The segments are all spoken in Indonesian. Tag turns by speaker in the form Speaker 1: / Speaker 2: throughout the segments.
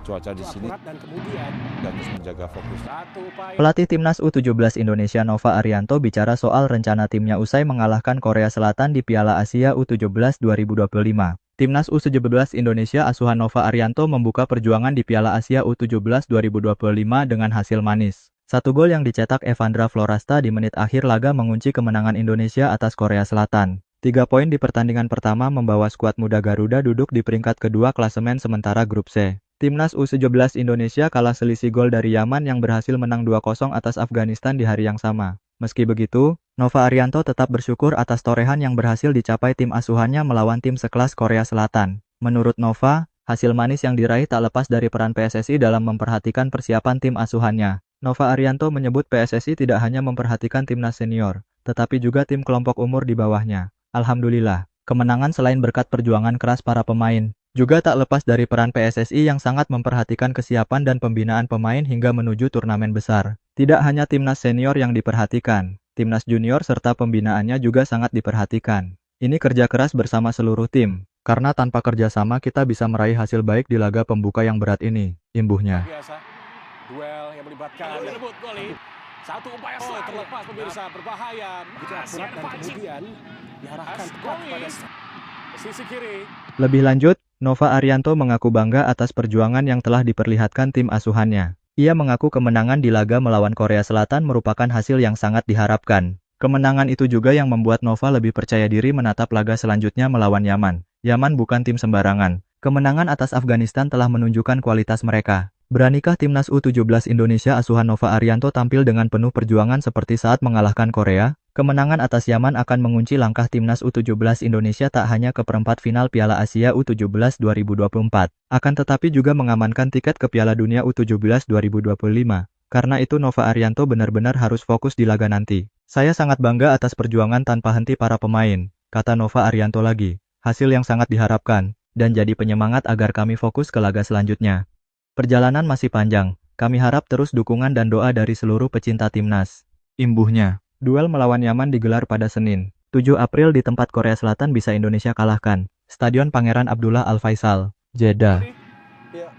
Speaker 1: cuaca di sini
Speaker 2: dan kemudian
Speaker 1: dan terus menjaga fokus.
Speaker 3: Pelatih Timnas U17 Indonesia Nova Arianto bicara soal rencana timnya usai mengalahkan Korea Selatan di Piala Asia U17 2025. Timnas U17 Indonesia asuhan Nova Arianto membuka perjuangan di Piala Asia U17 2025 dengan hasil manis. Satu gol yang dicetak Evandra Florasta di menit akhir laga mengunci kemenangan Indonesia atas Korea Selatan. 3 poin di pertandingan pertama membawa skuad muda Garuda duduk di peringkat kedua klasemen sementara grup C. Timnas U17 Indonesia kalah selisih gol dari Yaman yang berhasil menang 2-0 atas Afghanistan di hari yang sama. Meski begitu, Nova Arianto tetap bersyukur atas torehan yang berhasil dicapai tim asuhannya melawan tim sekelas Korea Selatan. Menurut Nova, hasil manis yang diraih tak lepas dari peran PSSI dalam memperhatikan persiapan tim asuhannya. Nova Arianto menyebut PSSI tidak hanya memperhatikan timnas senior, tetapi juga tim kelompok umur di bawahnya. Alhamdulillah, kemenangan selain berkat perjuangan keras para pemain, juga tak lepas dari peran PSSI yang sangat memperhatikan kesiapan dan pembinaan pemain hingga menuju turnamen besar. Tidak hanya timnas senior yang diperhatikan, timnas junior serta pembinaannya juga sangat diperhatikan. Ini kerja keras bersama seluruh tim, karena tanpa kerjasama kita bisa meraih hasil baik di laga pembuka yang berat ini, imbuhnya.
Speaker 2: Duel yang melibatkan satu upaya terlepas pemirsa berbahaya. Akurat dan kemudian diarahkan kuat pada sisi kiri.
Speaker 3: Lebih lanjut, Nova Arianto mengaku bangga atas perjuangan yang telah diperlihatkan tim asuhannya. Ia mengaku kemenangan di laga melawan Korea Selatan merupakan hasil yang sangat diharapkan. Kemenangan itu juga yang membuat Nova lebih percaya diri menatap laga selanjutnya melawan Yaman. Yaman bukan tim sembarangan. Kemenangan atas Afghanistan telah menunjukkan kualitas mereka. Beranikah timnas U17 Indonesia asuhan Nova Arianto tampil dengan penuh perjuangan seperti saat mengalahkan Korea? Kemenangan atas Yaman akan mengunci langkah timnas U17 Indonesia tak hanya ke perempat final Piala Asia U17 2024, akan tetapi juga mengamankan tiket ke Piala Dunia U17 2025. Karena itu Nova Arianto benar-benar harus fokus di laga nanti. Saya sangat bangga atas perjuangan tanpa henti para pemain, kata Nova Arianto lagi. Hasil yang sangat diharapkan, dan jadi penyemangat agar kami fokus ke laga selanjutnya. Perjalanan masih panjang, kami harap terus dukungan dan doa dari seluruh pecinta timnas. Imbuhnya, duel melawan Yaman digelar pada Senin, 7 April di tempat Korea Selatan bisa Indonesia kalahkan. Stadion Pangeran Abdullah Al Faisal, Jeddah.
Speaker 4: Ya,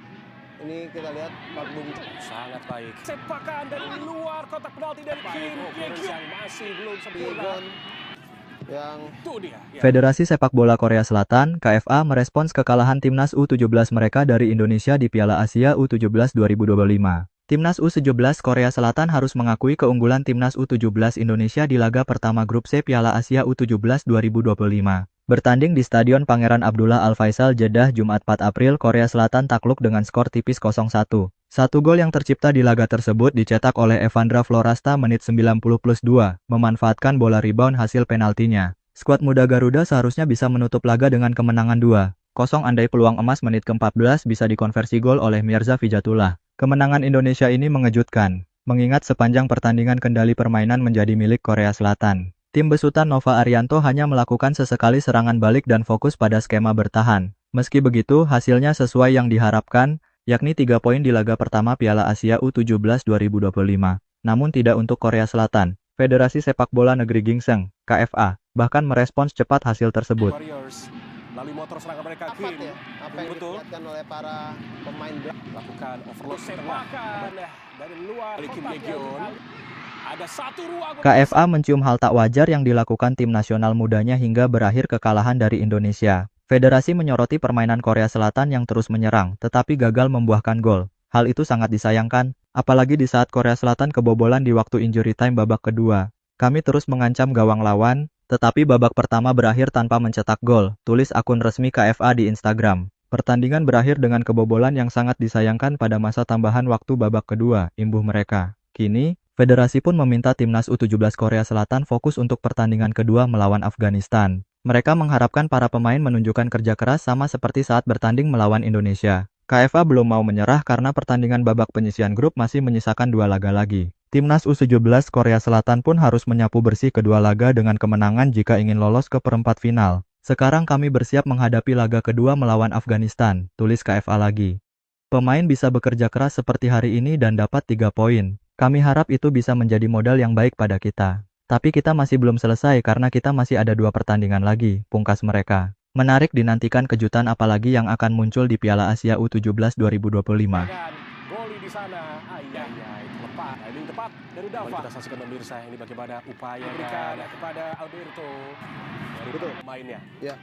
Speaker 4: ini kita lihat Pak Bung
Speaker 2: Sangat baik. Sepakan dari luar kotak penalti dari Kim yang masih belum sempurna.
Speaker 4: yang
Speaker 2: Itu dia. Ya.
Speaker 3: Federasi Sepak Bola Korea Selatan, KFA, merespons kekalahan timnas U17 mereka dari Indonesia di Piala Asia U17 2025. Timnas U17 Korea Selatan harus mengakui keunggulan timnas U17 Indonesia di laga pertama grup C Piala Asia U17 2025. Bertanding di Stadion Pangeran Abdullah Al Faisal Jeddah Jumat 4 April, Korea Selatan takluk dengan skor tipis 0-1. Satu gol yang tercipta di laga tersebut dicetak oleh Evandra Florasta menit 90+2, memanfaatkan bola rebound hasil penaltinya. Skuad muda Garuda seharusnya bisa menutup laga dengan kemenangan 2-0 andai peluang emas menit ke-14 bisa dikonversi gol oleh Mirza Fijatullah. Kemenangan Indonesia ini mengejutkan, mengingat sepanjang pertandingan kendali permainan menjadi milik Korea Selatan. Tim besutan Nova Arianto hanya melakukan sesekali serangan balik dan fokus pada skema bertahan. Meski begitu, hasilnya sesuai yang diharapkan, yakni 3 poin di laga pertama Piala Asia U17 2025. Namun tidak untuk Korea Selatan. Federasi Sepak Bola Negeri Gingseng, KFA, bahkan merespons cepat hasil tersebut.
Speaker 2: Warriors. Lalu motor serangan mereka
Speaker 4: apa
Speaker 2: Kim.
Speaker 4: ya? Apa yang
Speaker 2: Betul.
Speaker 4: diperlihatkan oleh para pemain
Speaker 2: Lakukan overload sepakan dari luar Kim Legion. Ada satu ruang.
Speaker 3: KFA mencium hal tak wajar yang dilakukan tim nasional mudanya hingga berakhir kekalahan dari Indonesia. Federasi menyoroti permainan Korea Selatan yang terus menyerang, tetapi gagal membuahkan gol. Hal itu sangat disayangkan, apalagi di saat Korea Selatan kebobolan di waktu injury time babak kedua. Kami terus mengancam gawang lawan, tetapi babak pertama berakhir tanpa mencetak gol, tulis akun resmi KFA di Instagram. Pertandingan berakhir dengan kebobolan yang sangat disayangkan pada masa tambahan waktu babak kedua, imbuh mereka. Kini, Federasi pun meminta timnas U17 Korea Selatan fokus untuk pertandingan kedua melawan Afghanistan. Mereka mengharapkan para pemain menunjukkan kerja keras sama seperti saat bertanding melawan Indonesia. KFA belum mau menyerah karena pertandingan babak penyisihan grup masih menyisakan 2 laga lagi. Timnas U17 Korea Selatan pun harus menyapu bersih kedua laga dengan kemenangan jika ingin lolos ke perempat final. Sekarang kami bersiap menghadapi laga kedua melawan Afghanistan, tulis KFA lagi. Pemain bisa bekerja keras seperti hari ini dan dapat 3 poin. Kami harap itu bisa menjadi modal yang baik pada kita. Tapi kita masih belum selesai karena kita masih ada 2 pertandingan lagi, pungkas mereka. Menarik dinantikan kejutan apalagi yang akan muncul di Piala Asia U17 2025.
Speaker 2: Goli di sana. Itu lepas. Ini tepat dari Dava. Kita saksikan pemirsa ini bagaimana upaya diberikan kepada Alberto dari mainnya.
Speaker 4: Ya.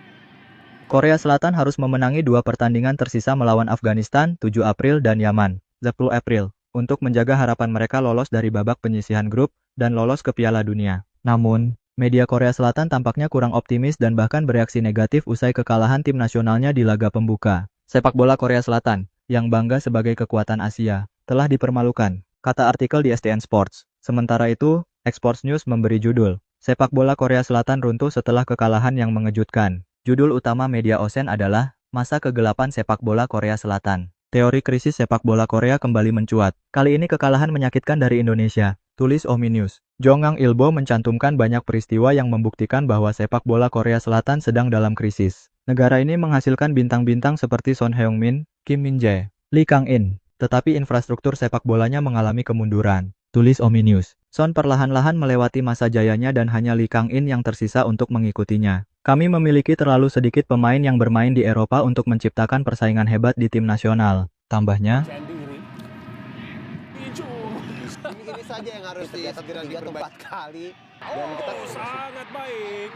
Speaker 3: Korea Selatan harus memenangi 2 pertandingan tersisa melawan Afghanistan 7 April dan Yaman 10 April untuk menjaga harapan mereka lolos dari babak penyisihan grup dan lolos ke Piala Dunia. Namun, media Korea Selatan tampaknya kurang optimis dan bahkan bereaksi negatif usai kekalahan tim nasionalnya di laga pembuka. Sepak bola Korea Selatan, yang bangga sebagai kekuatan Asia, telah dipermalukan, kata artikel di STN Sports. Sementara itu, Exports News memberi judul, Sepak bola Korea Selatan runtuh setelah kekalahan yang mengejutkan. Judul utama media Osen adalah, Masa Kegelapan Sepak Bola Korea Selatan. Teori krisis sepak bola Korea kembali mencuat. Kali ini kekalahan menyakitkan dari Indonesia, tulis Omi News. Jongang Ilbo mencantumkan banyak peristiwa yang membuktikan bahwa sepak bola Korea Selatan sedang dalam krisis. Negara ini menghasilkan bintang-bintang seperti Son Heung-min, Kim Min-jae, Lee Kang-in, tetapi infrastruktur sepak bolanya mengalami kemunduran, tulis Omi News. Son perlahan-lahan melewati masa jayanya dan hanya Lee Kang-in yang tersisa untuk mengikutinya. Kami memiliki terlalu sedikit pemain yang bermain di Eropa untuk menciptakan persaingan hebat di tim nasional, tambahnya.
Speaker 4: Ini saja yang harus segera 3 atau 4 kali. Dan kita
Speaker 2: Sangat baik.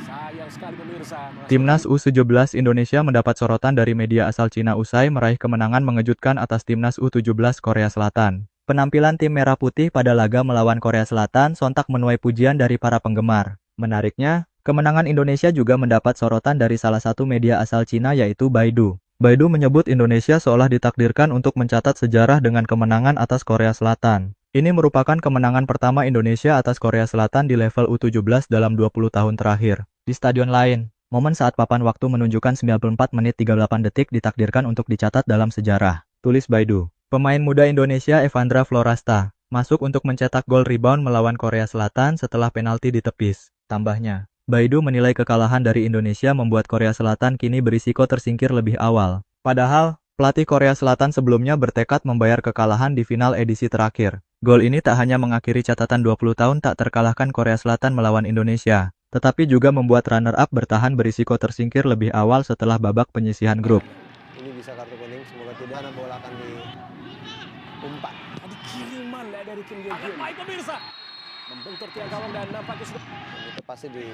Speaker 2: Sayang sekali pemirsa.
Speaker 3: Timnas U17 Indonesia mendapat sorotan dari media asal Cina usai meraih kemenangan mengejutkan atas Timnas U17 Korea Selatan. Penampilan tim Merah Putih pada laga melawan Korea Selatan sontak menuai pujian dari para penggemar. Menariknya, kemenangan Indonesia juga mendapat sorotan dari salah satu media asal Cina yaitu Baidu. Baidu menyebut Indonesia seolah ditakdirkan untuk mencatat sejarah dengan kemenangan atas Korea Selatan. Ini merupakan kemenangan pertama Indonesia atas Korea Selatan di level U17 dalam 20 tahun terakhir. Di stadion lain, momen saat papan waktu menunjukkan 94 menit 38 detik ditakdirkan untuk dicatat dalam sejarah, tulis Baidu. Pemain muda Indonesia Evandra Florasta masuk untuk mencetak gol rebound melawan Korea Selatan setelah penalti ditepis. Tambahnya, Baidu menilai kekalahan dari Indonesia membuat Korea Selatan kini berisiko tersingkir lebih awal. Padahal, pelatih Korea Selatan sebelumnya bertekad membayar kekalahan di final edisi terakhir. Gol ini tak hanya mengakhiri catatan 20 tahun tak terkalahkan Korea Selatan melawan Indonesia, tetapi juga membuat runner-up bertahan berisiko tersingkir lebih awal setelah babak penyisihan grup.
Speaker 4: ini bisa kartu kuning, semoga tidak ada bola akan diumpat.
Speaker 2: Tadi kiriman dari Kim Jae-hyun. Baik pemirsa. Membentur tiang gawang dan nampaknya sudah.
Speaker 4: Itu pasti di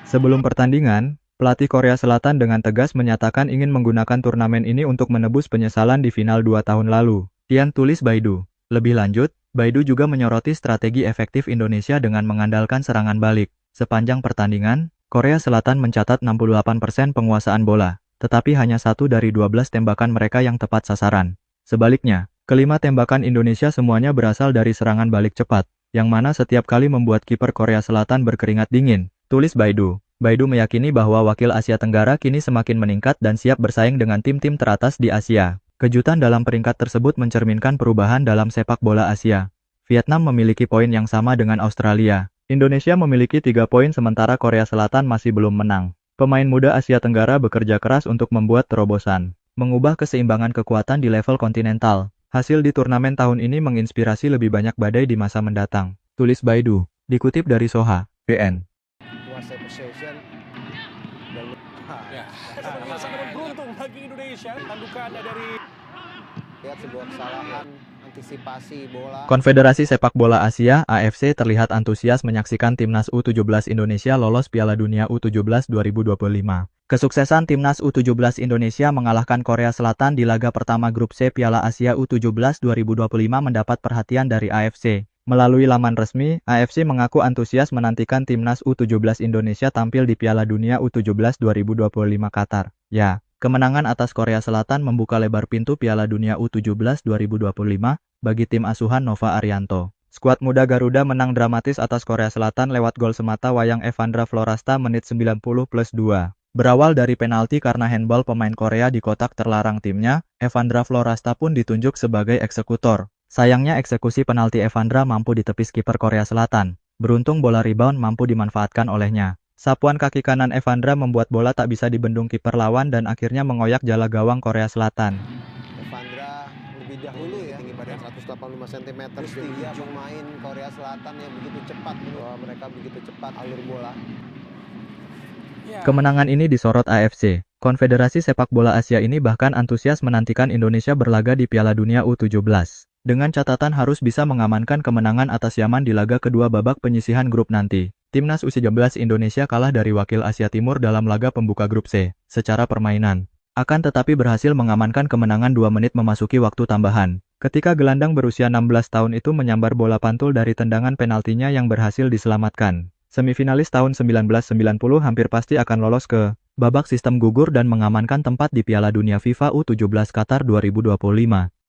Speaker 3: Sebelum pertandingan, pelatih Korea Selatan dengan tegas menyatakan ingin menggunakan turnamen ini untuk menebus penyesalan di final 2 tahun lalu. Tian tulis Baidu. Lebih lanjut, Baidu juga menyoroti strategi efektif Indonesia dengan mengandalkan serangan balik. Sepanjang pertandingan, Korea Selatan mencatat 68% penguasaan bola, tetapi hanya 1 dari 12 tembakan mereka yang tepat sasaran. Sebaliknya, kelima tembakan Indonesia semuanya berasal dari serangan balik cepat, yang mana setiap kali membuat kiper Korea Selatan berkeringat dingin, tulis Baidu. Baidu meyakini bahwa wakil Asia Tenggara kini semakin meningkat dan siap bersaing dengan tim-tim teratas di Asia. Kejutan dalam peringkat tersebut mencerminkan perubahan dalam sepak bola Asia. Vietnam memiliki poin yang sama dengan Australia. Indonesia memiliki 3 poin sementara Korea Selatan masih belum menang. Pemain muda Asia Tenggara bekerja keras untuk membuat terobosan, mengubah keseimbangan kekuatan di level kontinental. Hasil di turnamen tahun ini menginspirasi lebih banyak badai di masa mendatang, tulis Baidu, dikutip dari Soha, BN.
Speaker 4: kuasai possession dan
Speaker 2: Pemirsa namun beruntung bagi Indonesia. Tandukan dari
Speaker 4: lihat sebuah kesalahan antisipasi bola.
Speaker 3: Konfederasi Sepak Bola Asia (AFC) terlihat antusias menyaksikan Timnas U17 Indonesia lolos Piala Dunia U17 2025. Kesuksesan Timnas U17 Indonesia mengalahkan Korea Selatan di laga pertama Grup C Piala Asia U17 2025 mendapat perhatian dari AFC. Melalui laman resmi, AFC mengaku antusias menantikan Timnas U17 Indonesia tampil di Piala Dunia U17 2025 Qatar. Ya, kemenangan atas Korea Selatan membuka lebar pintu Piala Dunia U17 2025 bagi tim asuhan Nova Arianto. Skuad muda Garuda menang dramatis atas Korea Selatan lewat gol semata wayang Evandra Florasta menit 90+2. Berawal dari penalti karena handball pemain Korea di kotak terlarang timnya, Evandra Florasta pun ditunjuk sebagai eksekutor. Sayangnya eksekusi penalti Evandra mampu ditepis kiper Korea Selatan. Beruntung bola rebound mampu dimanfaatkan olehnya. Sapuan kaki kanan Evandra membuat bola tak bisa dibendung kiper lawan dan akhirnya mengoyak jala gawang Korea Selatan.
Speaker 4: Evandra lebih dahulu ya, tinggi badan 185 cm. Terus dia pemain Korea Selatan yang begitu cepat, bahwa mereka begitu cepat alur bola.
Speaker 3: Kemenangan ini disorot AFC. Konfederasi Sepak Bola Asia ini bahkan antusias menantikan Indonesia berlaga di Piala Dunia U17. Dengan catatan harus bisa mengamankan kemenangan atas Yaman di laga kedua babak penyisihan grup nanti. Timnas U17 Indonesia kalah dari wakil Asia Timur dalam laga pembuka grup C, secara permainan. Akan tetapi berhasil mengamankan kemenangan 2 menit memasuki waktu tambahan. Ketika gelandang berusia 16 tahun itu menyambar bola pantul dari tendangan penaltinya yang berhasil diselamatkan. Semifinalis tahun 1990 hampir pasti akan lolos ke babak sistem gugur dan mengamankan tempat di Piala Dunia FIFA U17 Qatar 2025.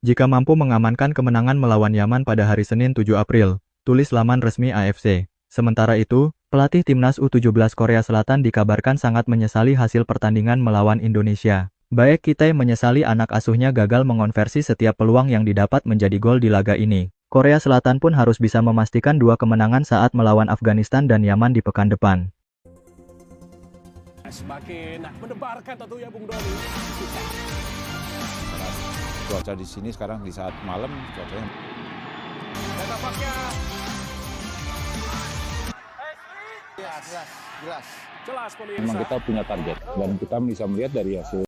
Speaker 3: Jika mampu mengamankan kemenangan melawan Yaman pada hari Senin 7 April, tulis laman resmi AFC. Sementara itu, pelatih Timnas U17 Korea Selatan dikabarkan sangat menyesali hasil pertandingan melawan Indonesia. Baek Ki-tae menyesali anak asuhnya gagal mengonversi setiap peluang yang didapat menjadi gol di laga ini. Korea Selatan pun harus bisa memastikan 2 kemenangan saat melawan Afghanistan dan Yaman di pekan depan.
Speaker 2: Semakin mendebarkan tentunya Bung Doni.
Speaker 1: Cuaca di sini sekarang di saat malam cuacanya.
Speaker 2: Dan tampaknya
Speaker 4: Jelas.
Speaker 2: jelas pemirsa.
Speaker 1: Memang kita punya target dan kita bisa melihat dari hasil